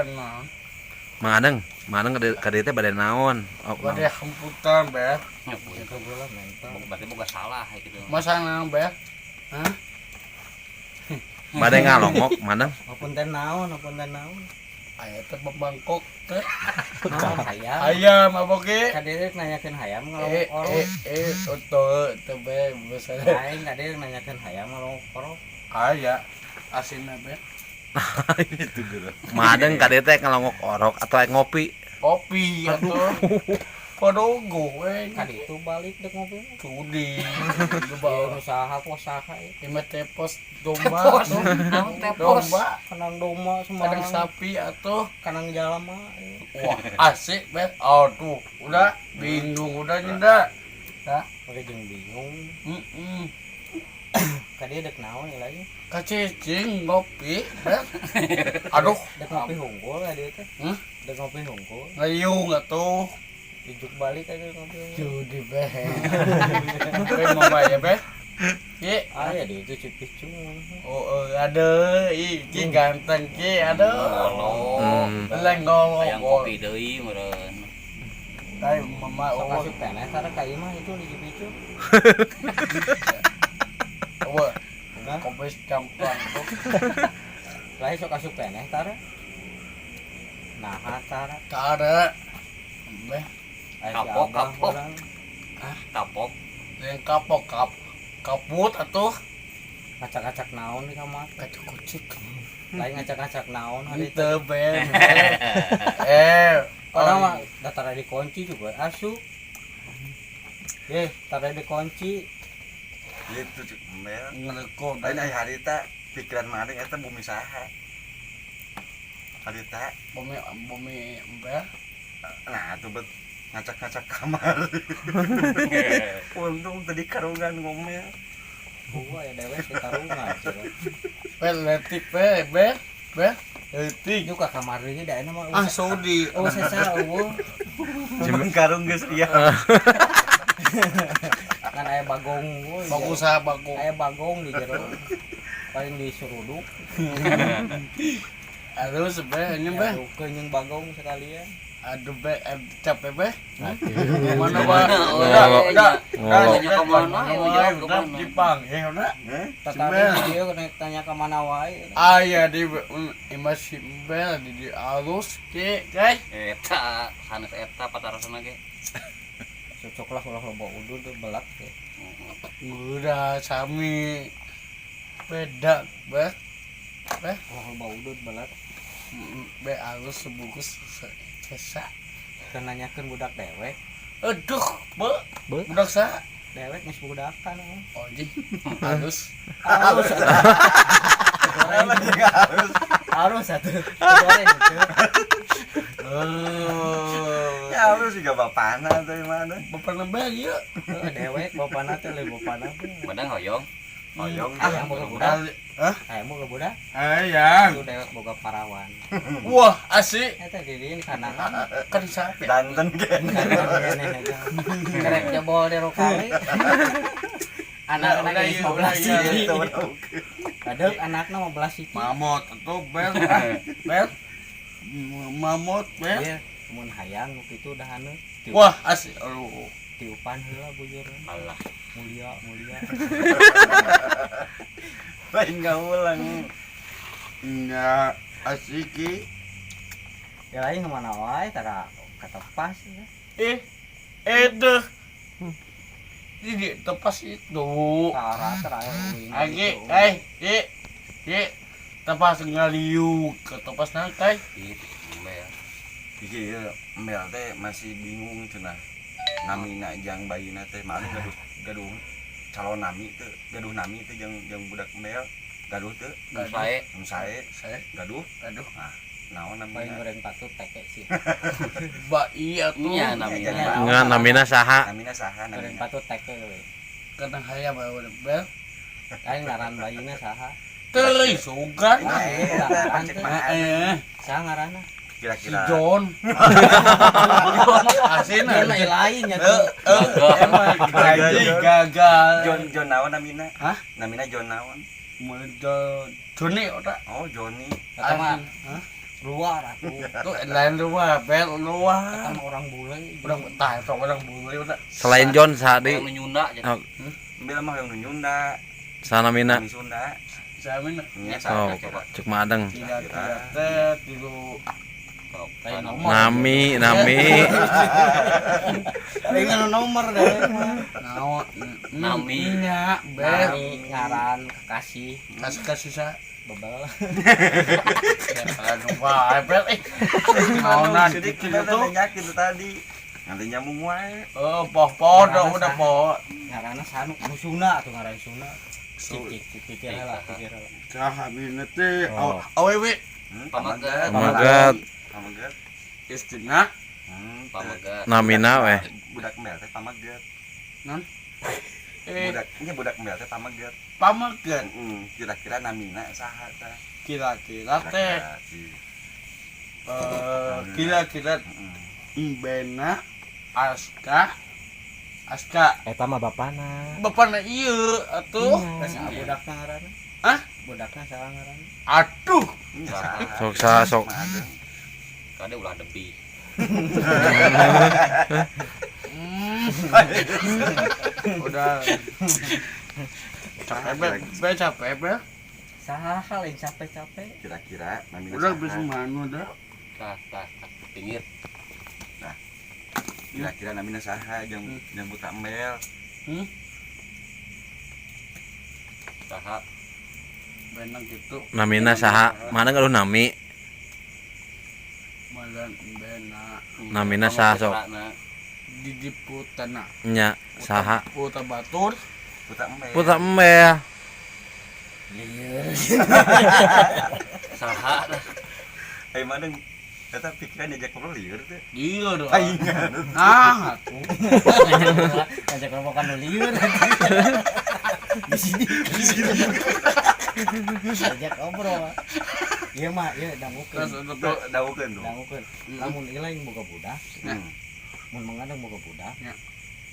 naon. Maneng ka dieu teh bade naon? Bade hamputan beh. Itu bola mental. Berarti boga salah gitu. Masa naon beh? Hah? Bade ngalongok maneng. Apun teh naon? Aya teh Bangkok teh. Naon hayam? Ayam apa ge? Kadirek nanyakeun hayam Eh ngalong otot teh beh basa. lain kadirek nanyakeun hayam ngalong korok. Aya asinna beh. Itu geura. Maneng ka dieu teh ngalongok orok atau ngopi. Kopi atuh. Padogo we. Kadi itu balik dek mobil. Cudi. Bawa usaha posaha. Ima tepos domba. Naon tepos? Domba. Kanang domba Kadang sembarang. sapi atuh. Kanang jalma. Wah, asik beh. Aduh, udah bingung udah nyenda. Dah. Oke jeung bingung. Kadi dek naon lagi? Kacicing ngopi, beh. Aduh, Dek ngopi hunggul ya dia teh. Dek ngopi hunggul. ngayung atuh. Dijuk balik aja ngopi. Judi beh. Beh mama ya beh. Ki, Ya dia itu cipicu. ada ki ganteng ki, aduh. Lenggol. Ayang kopi deui meureun. Kai mama Sok asup keneh tara ka ieu mah itu di cipicu. Wah, Udah. kopi campur. Lain sok asup keneh tara. Nah, tara. Tak ada. Beh, Kapok. Kapok. yang kapok kaput atuh. Ngacak-ngacak naon di kamar. Kacuk-kucik. Lain ngacak-ngacak naon hari itu. Itu beh. Padahal mah datara dikunci juga asup. Tara dikunci. Gitu cik Mel. Ngerekod. Lain aya harita pikiran maneh eta bumi saha. Harita Bumi beh. nah tuh bet ngacak-ngacak kamar. Untung tadi karungan ngomel. Gua ya dewek di tarungan. Beh letik beh. Letik. Juga kamar ini da enak mah. Saudi. Oh, sesa eueuh. Cuman karung geus ria. Kan aya bagong eueuh. Bagus ah bagus. Aya bagong di jero. Paling disuruduk. Aduh sebenarnya beh. Kenyang bagong sekalian. Aduh beh, capek beh. Mana Mana? beh? Udah. Tanya ke mana? Udah Jepang. Udah. Tetapi dia kena tanya ke mana wae. Aya di masih bel di alus ke guys. Eta sanes eta patarosna ge. Cocok lah ulah loba udud belat teh. Udah sami beda beh. Ulah loba udud belat. Beh alus sebungkus sesa. Kan nanyakeun budak dewek. Aduh, budak sa. Dewek geus budakan. Oh ji. Alus. Harus. Harus atuh. Goreng itu. Ya harus juga bapana dari mana? Bapak nambah ya. Dewek bapana teh le bapana teh. Padang hoyong. Hoyong Ayam boga budak. Hah? Ayam boga budak. Ayang. Itu dewek boga parawan. Wah, asik. Eta di dieu kana. Kan sapi. danten kan. Kerek jebol di rokali. Anak-anak Udah, 15 siji. Itu Kadek anakna 15 siji. Mamot itu bel. Bel. Mamot bel. Ieu mun hayang nu kitu dah anu. Wah, asik. Aduh. Tiupan heula bujur. Allah. Mulia. lain gak ulang. Enggak asik ki. Ya lain kemana wae tara katepas ya. Deh. Jadi tepas itu. Tara terakhir uing. Agi, tepas ngaliuk ke tepas nantai. Itu Mel. Iki Mel teh masih bingung cenah. Namina jang bayina teh mah gaduh calon nami teh, gaduh nami teh jeung budak Mel. Gaduh teh, Sae. saya gaduh. Aduh. Nah, naon Paling namina? goreng patut teke sih. Iya tuh. Iya namina. Enggak namina saha? Namina saha Goreng namina? patut teke we. Kadang hayam bawa bel. Aing ngaran bayina saha? Teuing sugan. Ngaran teh. Saha ngaranna? Si Kira-kira John. Asina. Dia lain lain ya Emang gagal. John naon namina? Hah? Namina John naon? Joni ora. Oh, Joni. Eta mah luar atuh. Tuh lain luar, bel luar. Kan orang bule. Udah betah, sok orang bule udah. Selain John Sadi Yang Nyunda aja. Bel mah yang Nyunda, sanamina. Nami Sunda. Samin. Nya Oh, saya coba. cek madeng. Kira-kira teh tilu Lain nomor. Nami. Lain nomor deh. naon Nami. nya bel Nami ngaran kekasih kasih sa bebel. anu wae bel naonan Sedikit kitu kita tuh. yakin tuh tadi. Nanti nyambung wae. Oh, poh udah poh. Ngaranna sanu Suna atuh ngaran Suna. Pikir lah. Sahabina teh Oh. awewe Pamagat. Pamagat. Pamagat. istina Pamagat. Namina weh. Budak mel teh pamagat. eh Budak mel teh pamagat. pamagen Kira-kira namina saha tah? kira-kira teh kira-kira Mbena Aska Eta mah bapana. bapana ieu atuh Sa budakna ngaranna? Hah? Budakna saha ngaranna? aduh Sok. Kade ulah debi. udah capek bel Saha hal yang capek-capek? Kira-kira namina udah saha? bisa mana dah Tah pinggir. Kira-kira namina saha yang buta mel? Saha benang gitu Namina saha? Mana kalau nami? malan bena Namina saha sok? di diputana Nya saha? puta batur Buta mel. Puta embel. Saha Madeng eta pikiran diajak ngobrol lieur teh. iya dong Aingan. ah tuh Ngajak robokan nu lieur. Di sini. Ngajak ngobrol. Ieu mah ieu dangukeun. terus untuk Dawukeun tuh. Dangukeun. Lamun ieu lain boga budak, Hmm. mun mengadang boga budak. Ya.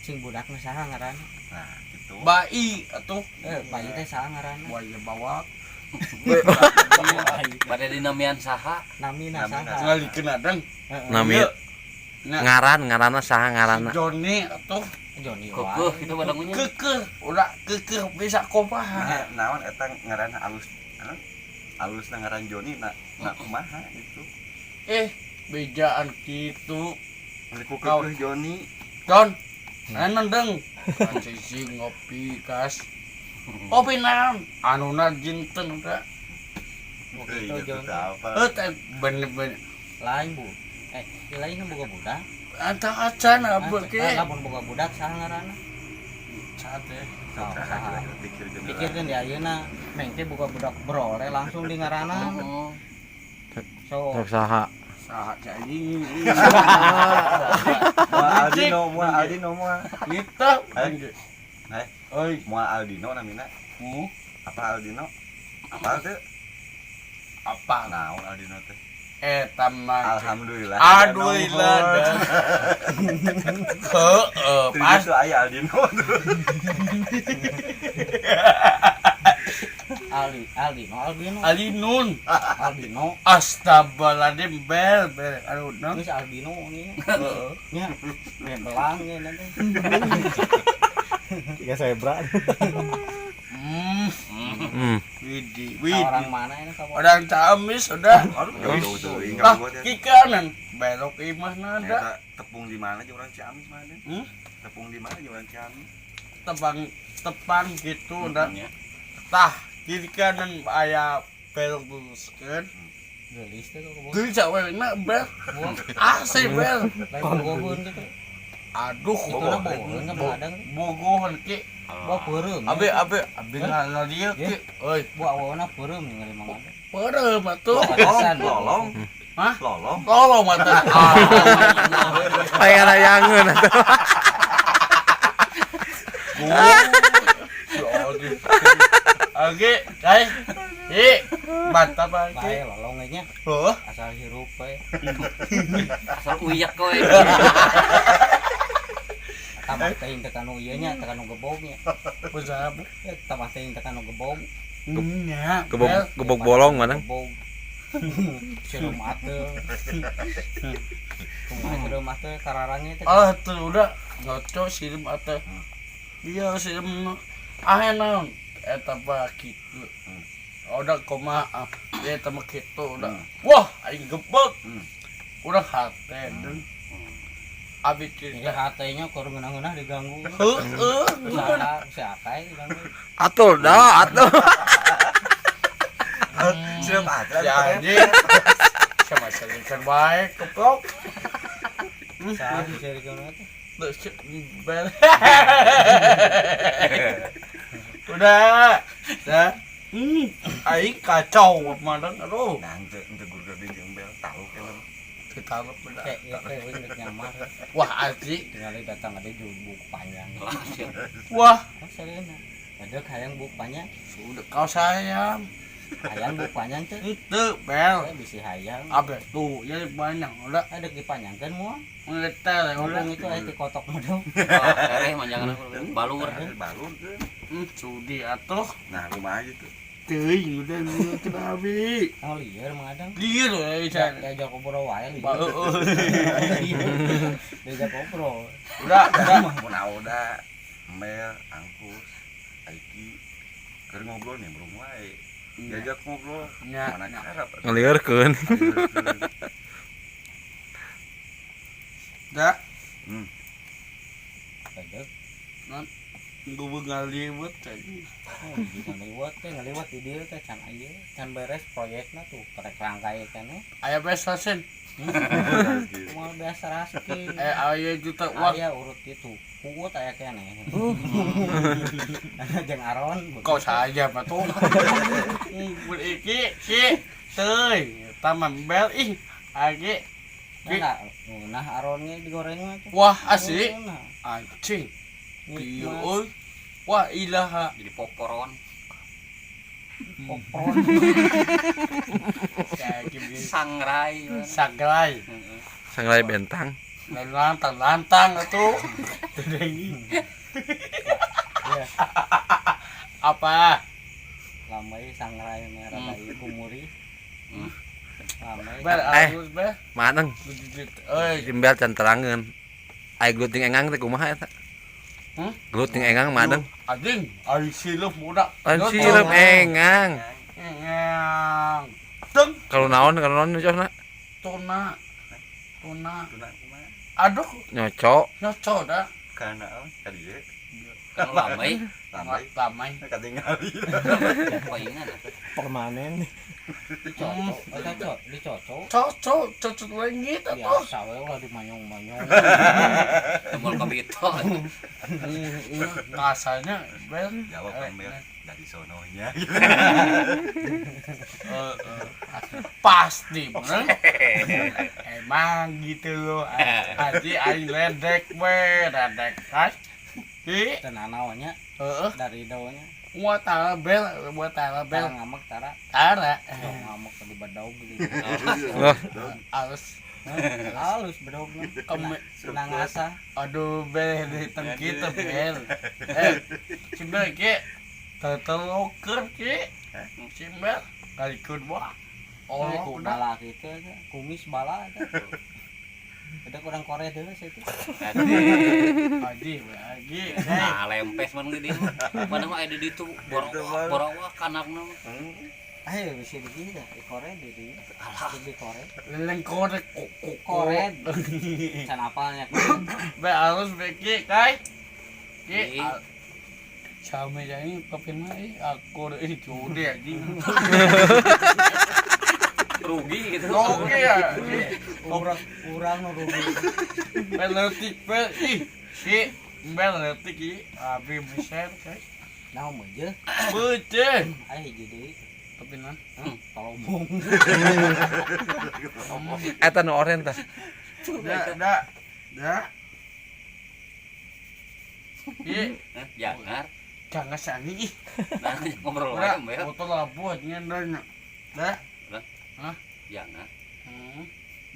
Sing budakna saha ngaranna? Nah, gitu. bayi atuh Bayi teh saha ngaranna? wajah bawa pada dinamian saha. Namina Namina saha? ngalikeun adeng Heeh. Nami nah ngaranna saha ngaranna? Joni atuh Joni Kekeh wae. itu badangunya. kekeh udah kekeh bisa kopaha Nya naon eta ngaranna alus na ngaran Joni na kumaha itu. bejaan gitu Beli kukau Joni. Don enan deng sisi ngopi kas kopi naon anuna jinten udah Iya Joni. teh apa? teh bener-bener Lain bu. Ieu lain boga budak. anta acan apa ke Lamun boga budak saha ngaranna? sate Saha? Pikir Pikirkeun di ayeuna meng teh boga budak brole langsung di ngaranna. Oh, So, Sok saha? saha jadi Aldino mua. kita Oi, mua Aldino namina. Apa Aldino? Apa teh? apa Naon Aldino teh? mah Alhamdulillah. alhamdulillah dah pas Pas aya Aldino tuh. Alinun Albino. astagfirullahaladzim bel aduh nang Geus albino ini. Nya, belang ya nanti. Tiga zebra. Widi Orang mana ini kamu? orang Ciamis udah Tuh, ah kikanan belok imah nada Eta tepung di mana aja orang Ciamis mana? Hmm? Tepung di mana aja orang Ciamis? tepang gitu udah nya. tah kiri kanan aya belok luruskeun Gelis teh kok. geulis cawena bel asih bel Lain bogoheun gitu. aduh Itu na bogoheun na badang. bogohan ki Bawa peureum. abi ngalal dia ki euy Bawa awona peureum ningali mangga. peureum atuh Lolong. Hah? Lolong. tolong mata Aya layangeun atuh. Oke, mantap Bae lagi. lolong nya Loh, asal hirup we. Asal uyak kowe. Tambah teuing tekan nu ieu nya, tekan nu gebog nya. bersama. Tambah teuing tekan nu gebog. Nya, Gebog bolong mana? Gebog. Sirum atuh. Kumaha sirum atuh kararangnya teh. Ah tuh udah ngocok sirim atau iya sirim naon eta pa kitu udah koma eta mah kitu udah wah aing gebek udah hate dan abis Jadi cerita hatenya kur ngeunah diganggu. heueuh Si Akai diganggu. Atul dah, atul. Siap ada. jadi sama selingkan baik keplok Sa cari kono teh. bel udah dah aing kacau madang aduh Nah, ente guru di jeung bel tahu kan. kita udah Kayak ya kayak wing dek nyamar. wah asli Tinggal datang ada buku panjang. wah Oh serena. Ada hayang buku panjang. sudah kau sayang Hayang buku panjang teh. itu bel Bisa hayang. apa tuh ya banyak udah Ada dipanjangkeun moal. ngetel ya udah Ngomong itu aya ti kotok modal. Ereh manjangan balur. Balur tuh. sudi atuh Nah, kumaha gitu. teuing udah nu teu abi Oh lieur mengadang. lieur we bisa Diajak ngobrol wae lieur. heeh Diajak ngobrol. udah Mun Auda, Mel, Angkus, Aiki keur ngobrol nih burung wae. Diajak ngobrol. nya Mana karep. Ngeliurkeun. dah Ada. gue ngaliwat tadi Oh, ngaliwat di dieu teh can aya, can beres proyekna tuh karek rangkai keneh. aya besasen Moal biasa raski. aya juta uang Aya urut kitu. Kuut aya keneh. Jeung Aron. kau saja mah tuh iki si teuy taman bel ih age Nah, nah Aronnya digoreng mah tuh. wah asli Nah, anjing pieu nikmat. euy wah ilaha Jadi poporon. Popon. kayak gini Sangrai. saglay Heeh. Sangrai bentang. dan lantang atuh Tendengi. Iya, apa lambai sangrai merah dari kumuri. Lambai. bel alus bel Maneng. euy Jimbel can terangeun. Ai gluting engang teh kumaha eta? Gluting engang maneng. anjing ai silup budak An sirup engang. engang teng Kalau naon cosna? tuna Tuna kumaha? aduh Nyocok. nyocok dah Kana ka dieu. Kan lamai. Lambai lamai katingali. Paingan. Permanen. Dicocok. cocok lagi tuh Biasa we ulah dimanyong-manyong. Tembol kabito. rasanya bel Jawab kan Mel dari sononya. pasti bener emang gitu loh aji aing ledek we ledek kan hi Tenan naonnya dari daunnya. buat tala bel Ngamak tara. tara Ngamak di badau gitu. Loh, halus Halus bedogna. Senang asa. aduh bel hitam gitu bel cimbel ki teteloker ki cimbel kalikun wah Oh, oh udah bala gitu aja. Kumis bala aja. Ada kurang Korea dulu sih itu. aji lagi Nah, lempes man gede. Mana mah ada di itu borawa kanakna. Ayo bisa begini dah di Korea di Korea. leleng korek Korea. Can apalnya. be halus beki kai ki Iya. sama jadi kapin mah aku curi anjing Rugi gitu. oke ya Kurang no rugi. beletik bel ih si beletik i abi bisa kai Nah, aja. beuce Ayo jadi kapin mah tolong. eta nu oren tah. da ih Jangan. jangan sani ih Nah, ngobrol udah wae mbak. botol labut ngendanya dah Jangan.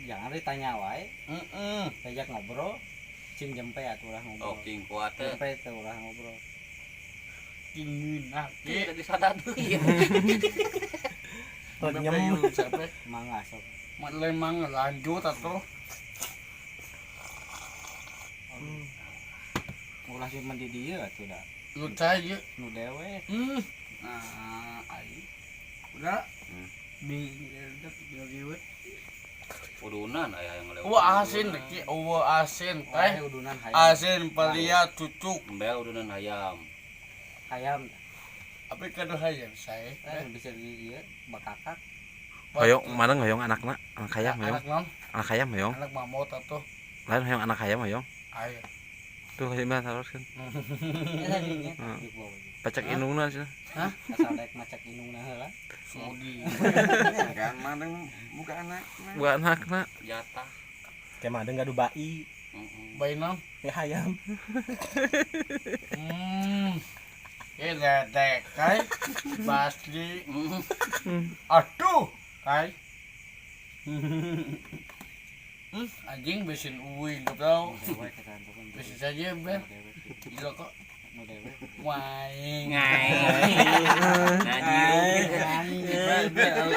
Jangan ditanya wae, heeh diajak ngobrol. Cing jempe atuh ulah ngobrol. Oke, kuat teh. Jempe teh ulah ngobrol. dingin nah Kita ki di sana tuh ya. Nyem siapa? Mangga sok. Memang lanjut atau Ulah si mandi dieu atuh da. lu saja. Nu dewe. Nah, ai. Udah. Biar Udunan aya yang lewat. Wah asin ki, asin teh. Udunan hayam. Asin pelia cucuk. Embel udunan ayam. Hayam. Apa kado hayam saya? Bisa di ieu bakakak. Hoyong mana hoyong anakna anak hayam hoyong Anak non, anak hayam hoyong anak mamot atau lain hoyong anak hayam hoyong ayo. tuh kasih mah terus kan Heeh. pacak indungna sih Asal rek macak indungna heula. Sudi. kan madeng buka anak buat anakna Jatah. Kayak madeng gaduh bayi. Bayi non. Ya hayam. Ini ledek kai. Basli. Aduh kai. Anjing besin uing tau. Dewe ketantukan. Besin saja ben. Gila kok. Nu dewe. Waing. Ngai. Ngaji. Ben,